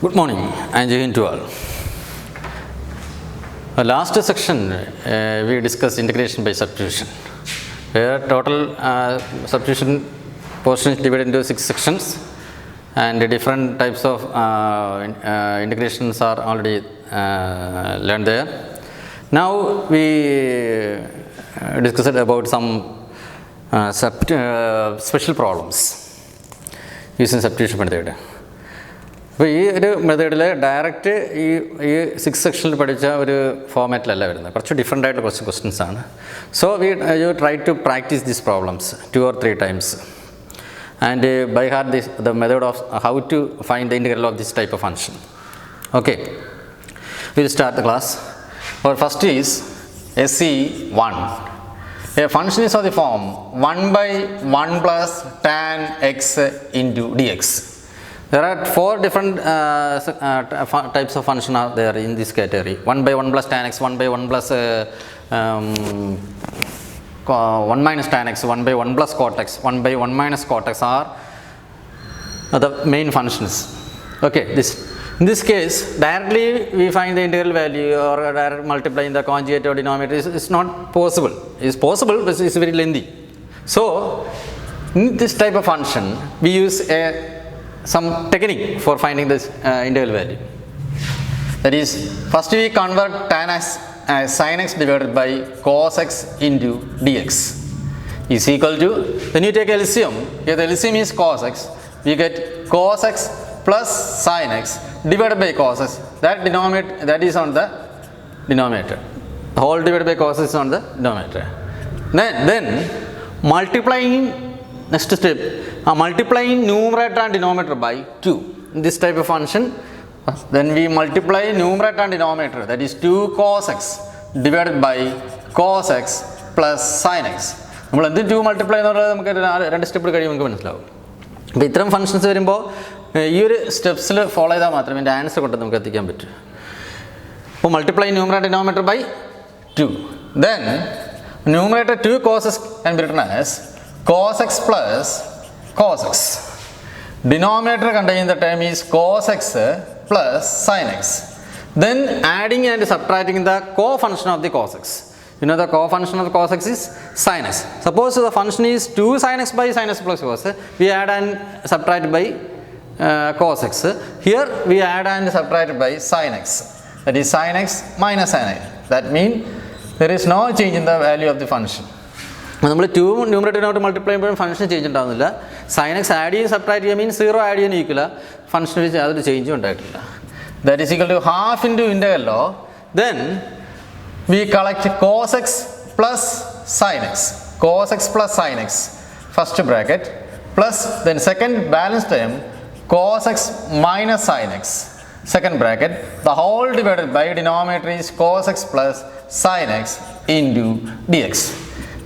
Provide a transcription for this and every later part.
Good morning and Jai Hind to all. Last section we discussed integration by substitution, where total substitution portion is divided into 6 sections and different types of integrations are already learned there. Now we discussed about some special problems using substitution method. അപ്പോൾ ഈ ഒരു മെത്തേഡിൽ direct ഈ 6 സെക്ഷനിൽ പഠിച്ച ഒരു ഫോമാറ്റിലല്ല വരുന്നത്, കുറച്ച് ഡിഫറെൻ്റ് ആയിട്ട് കുറച്ച് ക്വസ്റ്റ്യൻസ് ആണ്. So you try to practise these problems 2 or 3 times and by heart the method of how to find the integral of this type of function. Okay, we will start the class. Our first is SE1. A function is of the form 1 by 1 plus tan x into dx. There are 4 different types of function are there in this category. 1 by 1 plus tan x, 1 by 1 plus 1 minus tan x, 1 by 1 plus cot x, 1 by 1 minus cot x are the main functions. Okay, in this case directly we find the integral value or direct multiplying the conjugate or denominator is not possible. It is possible but it is very lengthy. So in this type of function we use some technique for finding this integral value. That is, first we convert tan x as sin x divided by cos x into dx is equal to, when you take LCM, here the LCM is cos x, we get cos x plus sin x divided by cos x, that is on the denominator, the whole divided by cos is on the denominator. Then multiplying, next step, multiplying numerator and denominator by 2 in this type of function. Then we multiply numerator and denominator, that is 2 cos x divided by cos x plus sin x. നമ്മൾ എന്ത് 2 multiply എന്നുള്ളത് നമുക്ക് 2 step കഴിയുമ്പോൾ നമുക്ക് മനസ്സിലാവും. അപ്പോൾ ഇത്തരം functions വരുമ്പോൾ ഈ ഒരു സ്റ്റെപ്സിൽ ഫോളോ ചെയ്താൽ മാത്രമേ ഇതിൻ്റെ ആൻസർ കൊണ്ട് നമുക്ക് എത്തിക്കാൻ പറ്റൂ. അപ്പോൾ multiply numerator denominator by 2. Then numerator 2 cos x can be written as cos x plus cos x. Denominator containing the term is cos x plus sin x. Then adding and subtracting the co-function of the cos x. You know the co-function of the cos x is sin x. Suppose the function is 2 sin x by sin x plus cos, we add and subtract by cos x. Here we add and subtract by sin x. That is sin x minus sin x. That means there is no change in the value of the function. നമ്മൾ 2 ന്യൂമറേറ്ററിനോട്ട് multiply ചെയ്യുമ്പോഴും function change ഉണ്ടാകുന്നില്ല. Sine x add ചെയ്ത് subtract ചെയ്യുക means 0 add ചെയ്യാൻ equal, ഫംഗ്ഷനിൽ യാതൊരു ചേഞ്ചും ഉണ്ടായിട്ടില്ല. That is equal to half into integral of, then we collect cos x plus sine x, cos x plus sine x first bracket plus then second balance term cos x minus sine x second bracket, the whole divided by denominator is cos x plus sin x into dx.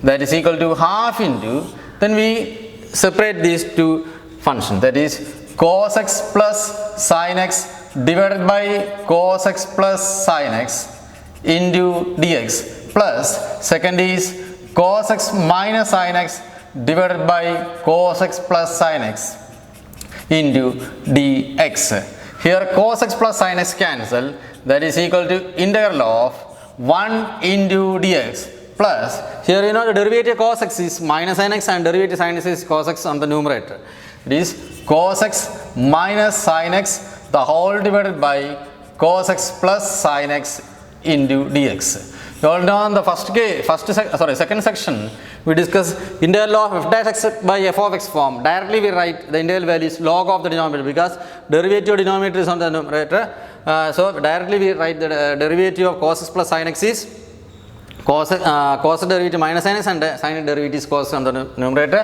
That is equal to half into, then we separate these two functions, that is cos x plus sin x divided by cos x plus sin x into dx plus second is cos x minus sin x divided by cos x plus sin x into dx. Here cos x plus sin x cancel, that is equal to integral of 1 into dx plus, here you know the derivative cos x is minus sin x and derivative sin x is cos x on the numerator. It is cos x minus sin x the whole divided by cos x plus sin x into dx. You all know in the second section we discuss integral of f dash x by f of x form. Directly we write the integral value is log of the denominator because derivative denominator is on the numerator. So directly we write the derivative of cos x plus sin x is cos derivative minus sin x and sin derivative is cos on the numerator.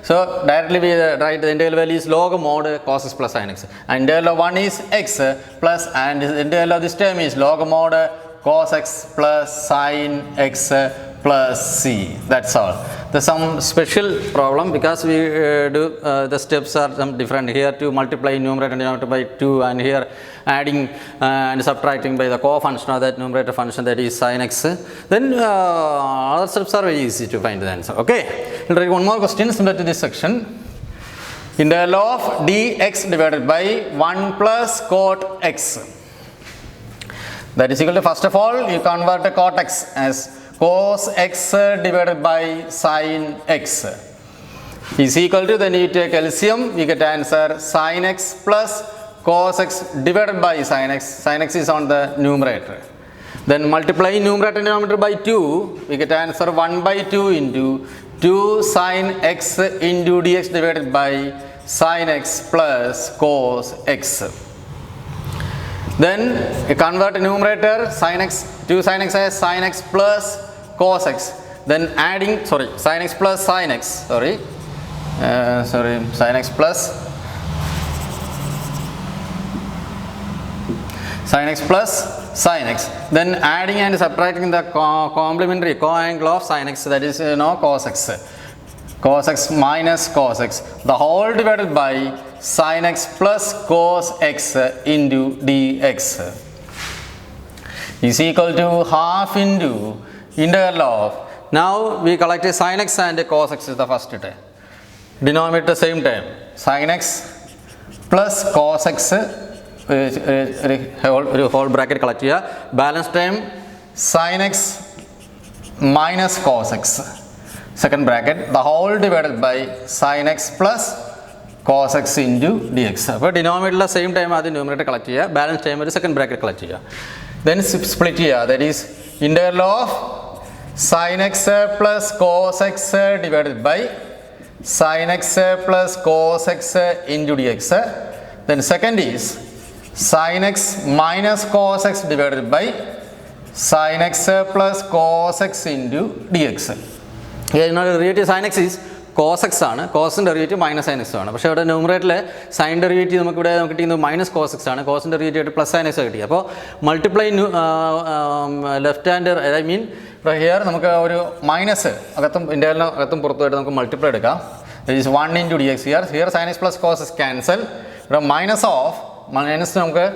So directly we write the integral value is log mod cos x plus sin x. And integral of 1 is x plus, and the integral of this term is log mod cos x plus sin x plus c. That's all. There's some special problem because we do the steps are some different. Here to multiply numerator and denominator by 2, and here adding and subtracting by the co-function of that numerator function, that is sin x. Then other steps are very easy to find the answer. Okay, we'll take one more question similar to this section. integral of dx divided by 1 plus cot x. That is equal to, first of all, you convert cot x as cos x divided by sin x is equal to, then you take LCM, we get answer sin x plus cos x divided by sin x. Sin x is on the numerator. Then multiply numerator and denominator by 2, we get answer 1 by 2 into 2 sin x into dx divided by sin x plus cos x. Then you convert numerator sin x, 2 sin x as sin x plus cos x. Then adding, sin x plus sin x, sin x plus sin x plus sin x. Then adding and subtracting the complementary co-angle of sin x, that is cos x. Cos x minus cos x, the whole divided by sin x plus cos x into dx is equal to half into integral of, now we collected sin x and cos x is the first term. Denominator same term, sin x plus cos x, whole bracket collect here, balance term sin x minus cos x, second bracket, the whole divided by sin x plus cos x into dx. അപ്പോൾ denominator same time ആദ്യം numerator collect ചെയ്യുക, balance time ഒരു second bracket collect ചെയ്യുക, then split ചെയ്യുക, that is integral of sin x plus cos x divided by sin x plus cos x into dx. Then second is sin x minus cos x divided by sin x plus cos x into dx. Here derivative sin x is cos x ആണ്, കോസിൻ്റെ derivative minus sine X ആണ്. പക്ഷേ ഇവിടെ ന്യൂമറേറ്ററിൽ sign derivative നമുക്ക് കിട്ടിയത് minus cos X ആണ്, കോസിൻ്റെ derivative ആയിട്ട് plus sine X കിട്ടി. അപ്പോൾ multiply left hand, I mean ഇപ്പോൾ ഹിയർ നമുക്ക് ഒരു മൈനസ് അകത്തും ഇൻ്റെഗ്രലിന് അകത്തും പുറത്തുമായിട്ട് നമുക്ക് മൾട്ടിപ്ലൈ എടുക്കാം. That is 1 into d x. Here sine x plus cos x cancel. ഇവിടെ മൈനസ് നമുക്ക്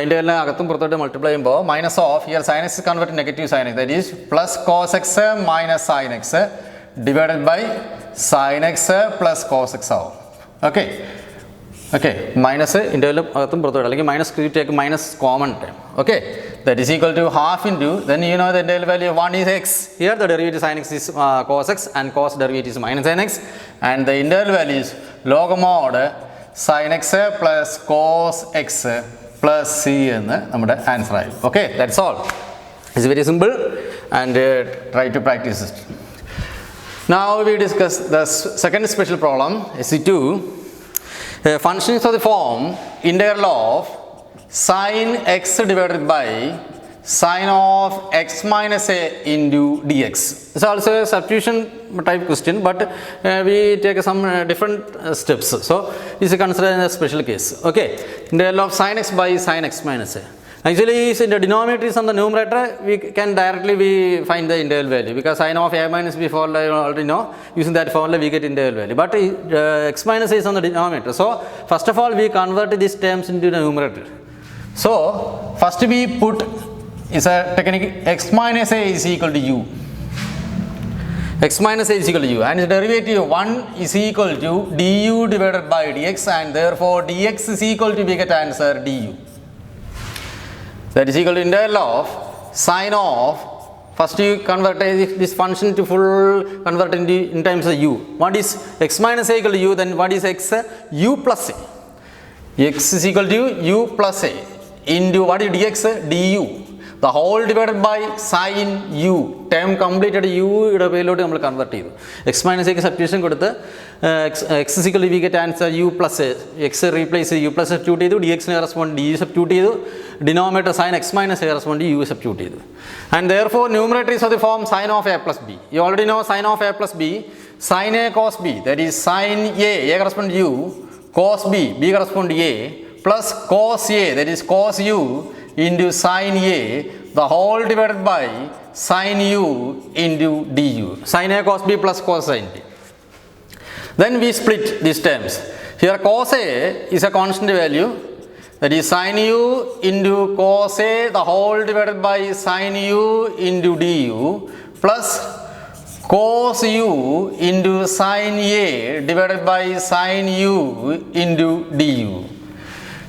ഇൻ്റെഗ്രലിന് അകത്തും പുറത്തോട്ട് മൾട്ടിപ്ലൈ ചെയ്യുമ്പോൾ minus of, here sine x convert negative sine x, that is plus cos x minus sine x divided by sin x plus cos x ആവും. Okay minus ഇൻ്റെഗ്രലും അകത്തും പുറത്തോട്ട്, അല്ലെങ്കിൽ minus take minus common time. Okay, that is equal to half into, then you know the integral value of 1 is x. Here the derivative sin x is cos x and cos derivative is minus sin x, and the integral value is log mod sin x plus cos x plus c എന്ന് നമ്മുടെ answer ആയി. Okay, that's all. It's very simple and try to practice it. Now we discuss the second special problem, SC2. Functions of the form integral of sin x divided by sin of x minus a into dx. It's also a substitution type question, but we take some different steps. So this is considered a special case. Okay, integral of sin x by sin x minus a. Actually, in the denominator is on the numerator, we can directly find the integral value, because sin of a minus b formula you already know. Using that formula we get integral value, but x minus a is on the denominator. So first of all we convert these terms into the numerator. So first we put is a technique, x minus a is equal to u. X minus a is equal to u, and its derivative 1 is equal to du divided by dx, and therefore dx is equal to, we get answer du. That is equal to integral of sin of, first you convert this function to full, convert in terms of u. What is x minus a equal to u, then what is x? U plus a. X is equal to u plus a into what is dx? Du. The whole divided by sin u. Term completed u യുടെ പേരിലോട്ട് നമ്മൾ convert ചെയ്തു. x minus a substitution കൊടുത്ത് x is equal to, we get answer u plus a. x replace u plus substitute ചെയ്തു, dx ന് correspond du substitute ചെയ്തു, denominator sin x minus a correspond u substitute ചെയ്തു, and therefore numerator is of the form sin of a plus b. You already know sin of a plus b, sin a cos b, that is sin a correspond to u, cos b correspond to a, plus cos a, that is cos u into sin a, the whole divided by sin u into du. Sin a cos b plus cos sin b. Then we split these terms. Here cos a is a constant value, that is sin u into cos a, the whole divided by sin u into du, plus cos u into sin a divided by sin u into du.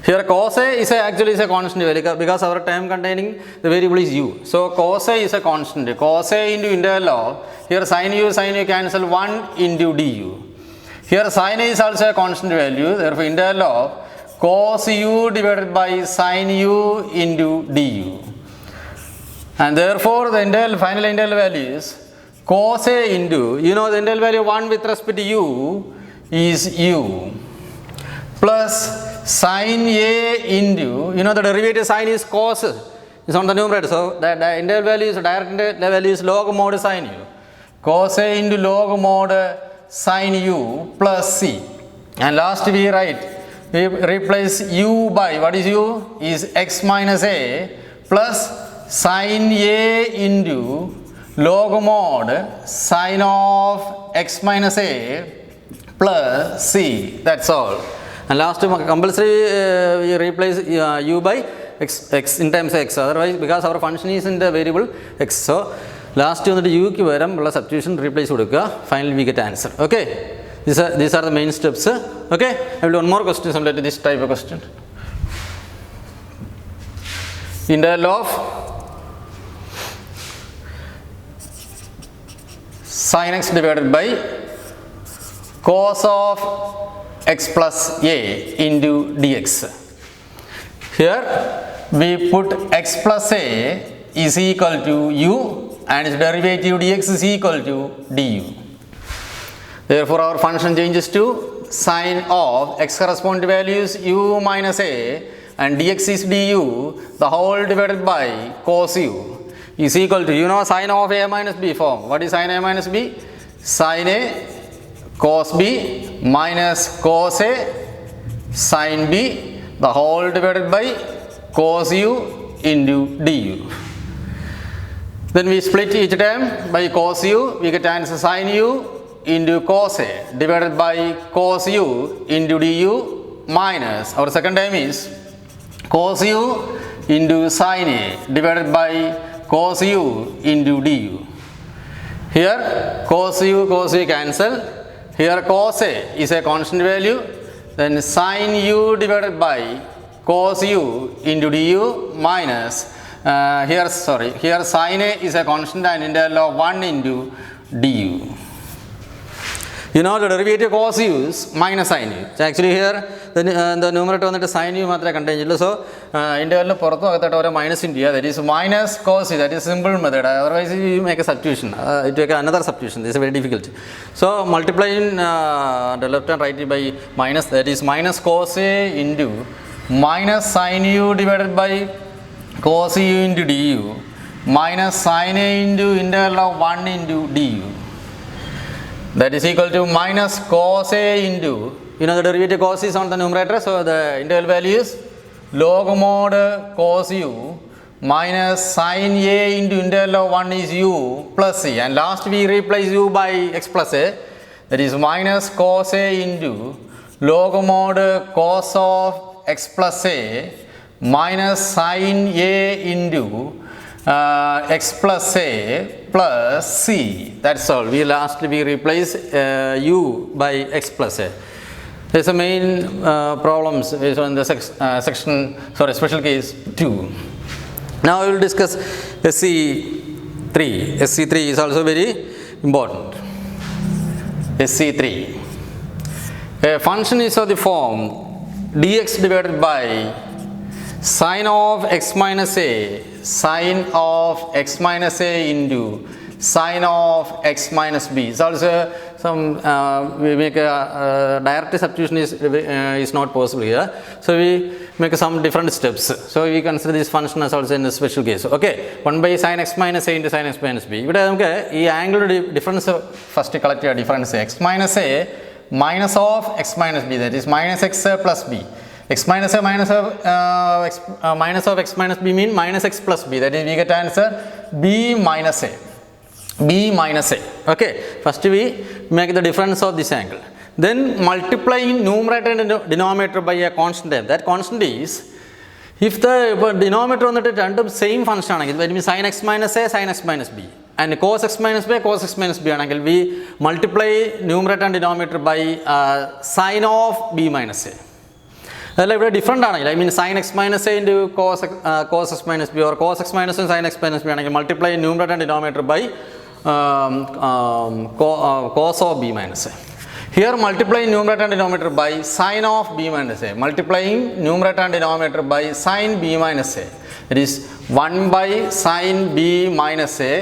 Here cos a is actually a constant value because our term containing the variable is u. So cos a is a constant. Cos a into integral of, here sin u cancel 1 into du. Here sin a is also a constant value, therefore integral of cos u divided by sin u into du. And therefore the final integral value is cos a into, the integral value 1 with respect to u is u, plus sin a into, the derivative sin is cos, is on the numerator, so the integral value is direct integral value is log mod sin u. Cos a into log mod sin u plus c. And last we replace u by, what is u? Is x minus a plus sin a into log mod sin of x minus a plus c. That's all. And last compulsory we replace u by x in terms of x, otherwise because our function is in the variable x. So last on the u ki varam ulla substitution replace kodukka, finally we get answer. Okay, these are the main steps. Okay, I will do one more question similar to this type of question. Integral of sin x divided by cos of x plus a into dx. Here we put x plus a is equal to u and its derivative dx is equal to du. Therefore our function changes to sin of x corresponding to values u minus a and dx is du, the whole divided by cos u is equal to, sin of a minus b form. What is sin a minus b? Sin a cos b minus cos a sin b, the whole divided by cos u into du. Then we split each term by cos u, we get answer sin u into cos a divided by cos u into du minus, our second term is cos u into sin a divided by cos u into du. Here cos u cancel. Here cos a is a constant value. Then sin u divided by cos u into du minus, here sin a is a constant and integral of 1 into du. The derivative cos u is minus sin u. So actually here the numerator on the sin u matra contain. So integral portho agatha minus into, that is minus cos u. That is simple method. Otherwise you make a substitution. It take another substitution. This is very difficult. So multiplying the left and right by minus, that is minus cos a into minus sin u divided by cos u into du minus sin a into integral of 1 into du. That is equal to minus cos a into, the derivative cos is on the numerator, so the integral value is log mod cos u minus sin a into integral of 1 is u plus c, and last we replace u by x plus a, that is minus cos a into log mod cos of x plus a minus sin a into x plus a plus c. That's all. Lastly we replace u by x plus a. There's a main problems is on the special case 2. Now we will discuss SC3. SC3 is also very important. SC3. A function is of the form dx divided by sin of x minus a sin of x minus a into sin of x minus b. It's also some we make a direct substitution is not possible here. So we make some different steps. So we consider this function as also in a special case. Okay, 1 by sin x minus a into sin x minus b. ഇവിടെ നമുക്ക് ഈ angle difference first collect ചെയ്യുക. Difference x minus a minus of x minus b, that is minus x plus b. X minus a minus of x minus b mean minus x plus b, that is we get answer b minus a. B minus a. Okay, first we make the difference of this angle, then multiplying numerator and denominator by a constant term. That constant is, if the denominator on the random same function, that means sin x minus a sin x minus b. and cos x minus b ആണെങ്കിൽ we multiply numerator and denominator by sin of b minus a. അതല്ല ഇവിടെ different ആണെങ്കിൽ I mean sine x minus a into cos x minus b or cos x minus sine x minus b ആണെങ്കിൽ multiply numerator and denominator by cos of b minus a. Here multiplying numerator and denominator by sin of b minus a. Multiplying numerator and denominator by sin b minus a. It is 1 by sin b minus a.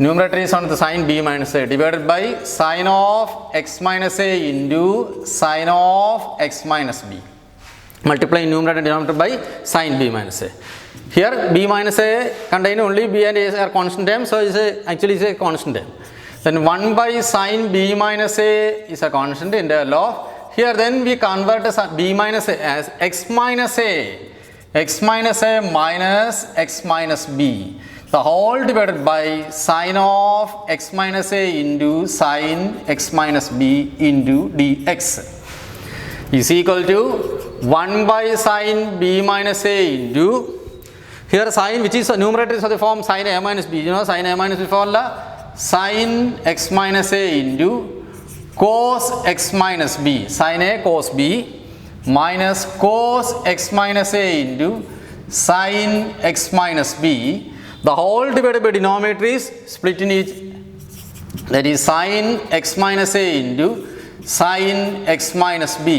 Numerator is on the sin b minus a divided by sin of x minus a into sin of x minus b. Multiplying numerator and denominator by sin b minus a. Here b minus a contain only b and a are constant terms, so actually is a constant term. Then 1 by sin b minus a is a constant integral of, here then we convert b minus a as x minus a minus x minus b, the whole divided by sin of x minus a into sin x minus b into dx is equal to 1 by sin b minus a into, here sin which is a numerator is of the form sin a minus b, you know sin a minus b formula, sin x minus a into cos x minus b, sin a cos b minus cos x minus a into sin x minus b, the whole divided by denominator is split in each, that is sin x minus a into sin x minus b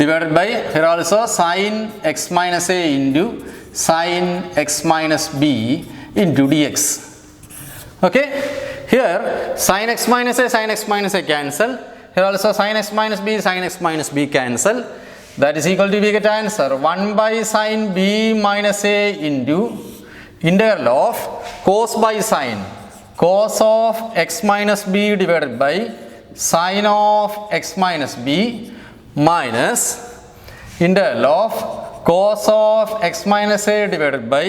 divided by, here also sin x minus a into sin x minus b into dx. Okay, here sin x minus a cancel, here also sin x minus b cancel, that is equal to, we get answer 1 by sin b minus a into integral of cos by sin cos of x minus b divided by sin of x minus b minus integral of cos of x minus a divided by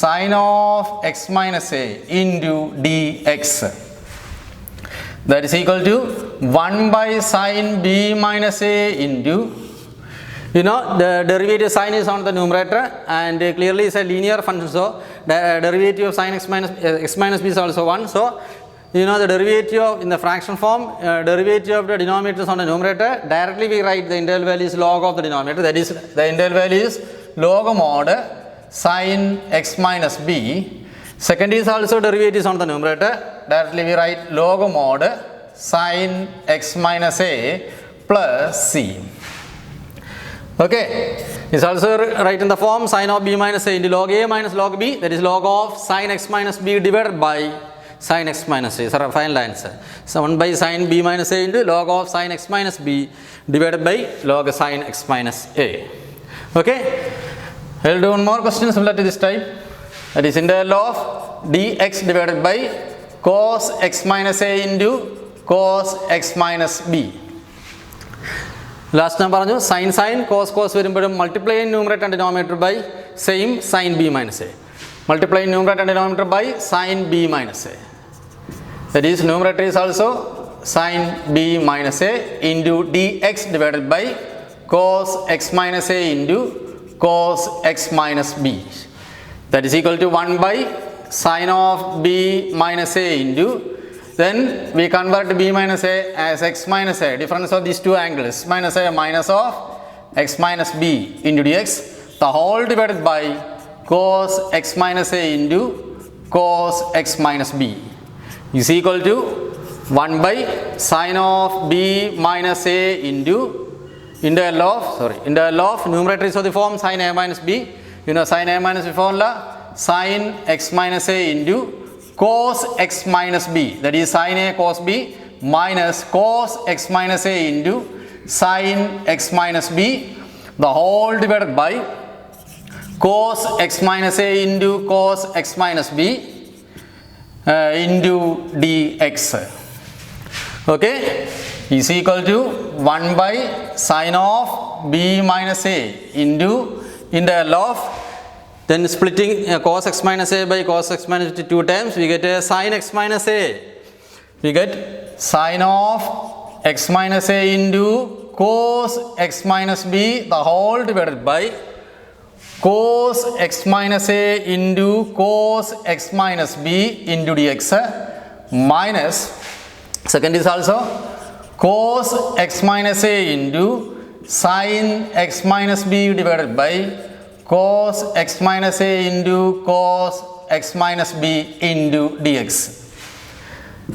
sin of x minus a into dx, that is equal to 1 by sin b minus a into, you know the derivative sign is on the numerator and clearly is a linear function, so the derivative of sin x minus b is also 1, so you know the derivative of, in the fraction form, derivative of the denominator is on the numerator, directly we write the integral value is log of the denominator, that is the integral value is log mod sin x minus b. Second is also derivatives on the numerator, directly we write log mod sin x minus a plus c. Okay, it's also write in the form sin of b minus a into log a minus log b, that is log of sin x minus b divided by sin x minus a is our final answer. So 1 by sin b minus a into log of sin x minus b divided by log sin x minus a. Okay, I will do one more question similar to this type, that is integral of dx divided by cos x minus a into cos x minus b. Last ഞാൻ പറഞ്ഞു sin cos വരുമ്പോഴും multiplying numerator and denominator by same sin b minus a, multiplying numerator and denominator by sin b minus a, that is numerator is also sin b minus a into dx divided by cos x minus a into cos x minus b, that is equal to 1 by sin of b minus a into, then we convert b minus a as x minus a, difference of these two angles, minus a minus of x minus b into dx, the whole divided by cos x minus a into cos x minus b is equal to 1 by sin of b minus a into integral of numerator is of the form sin a minus b, you know sin a minus b formula, sin x minus a into cos x minus b, that is sin a cos b minus cos x minus a into sin x minus b, the whole divided by cos x minus a into cos x minus b into dx. Okay, is equal to 1 by sin of b minus a into integral of, then splitting cos x minus a by cos x minus b two times, we get a sin x minus a, we get sin of x minus a into cos x minus b, the whole divided by cos x minus a into cos x minus b into dx minus, second is also cos x minus a into sin x minus b divided by cos x minus a into cos x minus b into dx.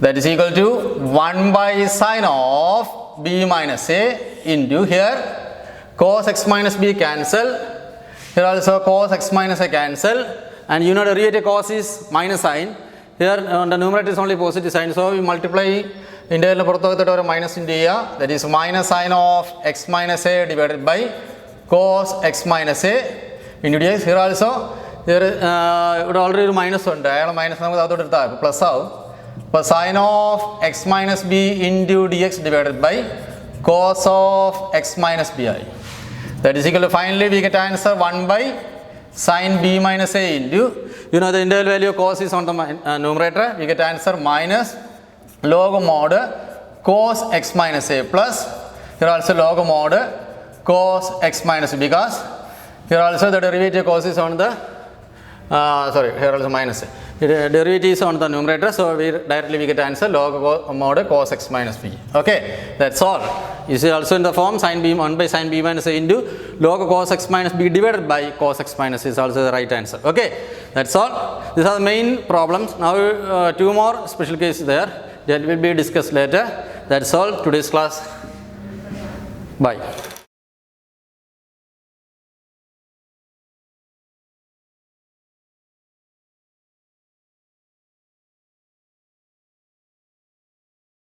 That is equal to 1 by sin of b minus a into here cos x minus b cancel, here also cos x minus a cancel, and you know derivative cos is minus sign. Here the numerator is only positive sign, so we multiply integral പുറത്തോട്ട് ഒരു minus into ചെയ്യുക. That is minus sine of x minus a divided by cos x minus a into d x. Here also ഇവിടെ already ഒരു minus ഉണ്ട്, അയാൾ minus നമുക്ക് അതോട്ട് എടുത്താൽ പ്ലസ് ആവും. അപ്പോൾ sine of x minus b into d x divided by cos of x minus b ആയി. That is equal to, finally we get answer 1 by sin b minus a into, you know the integral value of cos is on the numerator, we get answer minus log mod cos x minus a plus, here also log mod cos x minus b, because here also the derivative cos is on the here also minus a. The derivative is on the numerator, so we directly we get answer log mod cos x minus b. Okay, that's all. You see also in the form sin b 1 by sin b minus a into log cos x minus b divided by cos x minus is also the right answer. Okay, that's all. These are the main problems. Now two more special cases there that will be discussed later. That's all today's class. Bye.